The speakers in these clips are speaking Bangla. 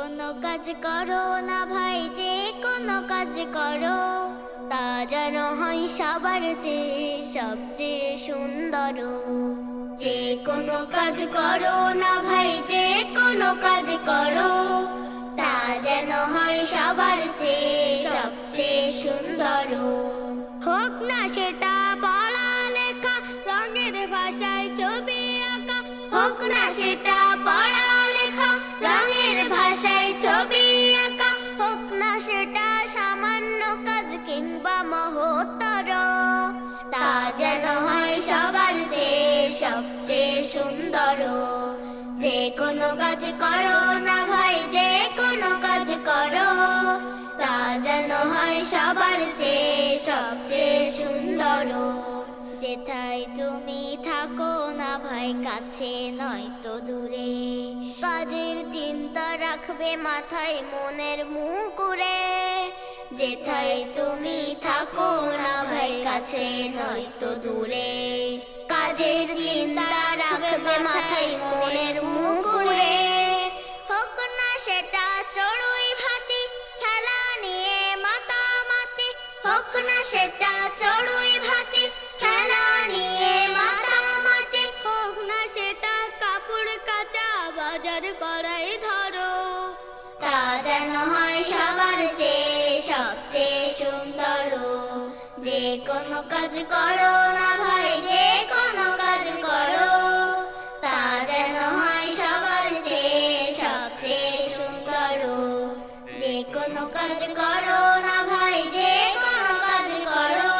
কোনো কাজ করো না ভাই, যে কোনো কাজ করো, তা যেন হয় সবার চেয়ে সবচেয়ে সুন্দর। যে কোনো কাজ করো না ভাই, যে কোনো কাজ করো, তা যেন হয় সবার চেয়ে সবচেয়ে সুন্দর। হোক না সেটা পড়ালেখা, রঙের ভাষায় ছবি আঁকা, হোক না সেটা পড়ালেখা, রঙের ভাষায় ছবি আঁকা, হোক না সেটা সামান্য কাজ কিংবা মহত্তর, তা যেন হয় সবার চেয়ে সবচেয়ে সুন্দর। যে কোনো কাজ করো না ভাই, যে কোনো কাজ করো, তা যেন হয় সবার চেয়ে সবচেয়ে সুন্দর। যেথায় তুমি থাকো না ভাই, কাছে নয়তো দূরে, কাজের চিন্তা রাখবে মাথায় মনের মুকুরে। যেথায় তুমি থাকো না ভাই, কাছে নয়তো দূরে, কাজের চিন্তা রাখবে মাথায় মনের মুকুরে। হোক না সেটা চড়ুই ভাতি, খেলা নিয়ে মাতামাতি, হোক না সেটা চড়ুই ভাতি, খেলা নিয়ে মাতামাতি, হোক না সেটা কাপড় কাচা, বাজার করাই ধরো, তা যেন হয় সবার চেয়ে সবচেয়ে সুন্দর। যে কোনো কাজ করো না ভাই, যে কোনো কাজ করো, তা যেন হয় সবার চেয়ে সবচেয়ে সুন্দর। যে কোনো কাজ করো না ভাই, যে কোনো কাজ করো,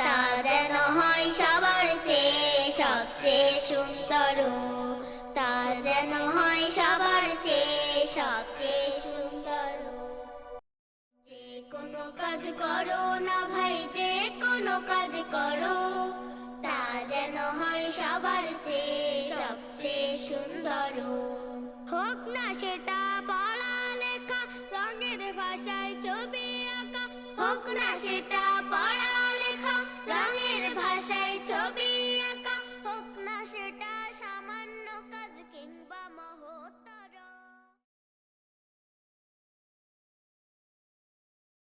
তা যেন হয় সবার চেয়ে সবচেয়ে সুন্দর। তা যেন হয় সবার চেয়ে সবচেয়ে সুন্দর। যে কোনো কাজ করো না ভাই, যে কোনো কাজ করো, তা যেন হয় সবার চেয়ে সবচেয়ে সুন্দর। হোক না সেটা পড়ালেখা, রঙের ভাষায় ছবি আঁকা, হোক না সেটা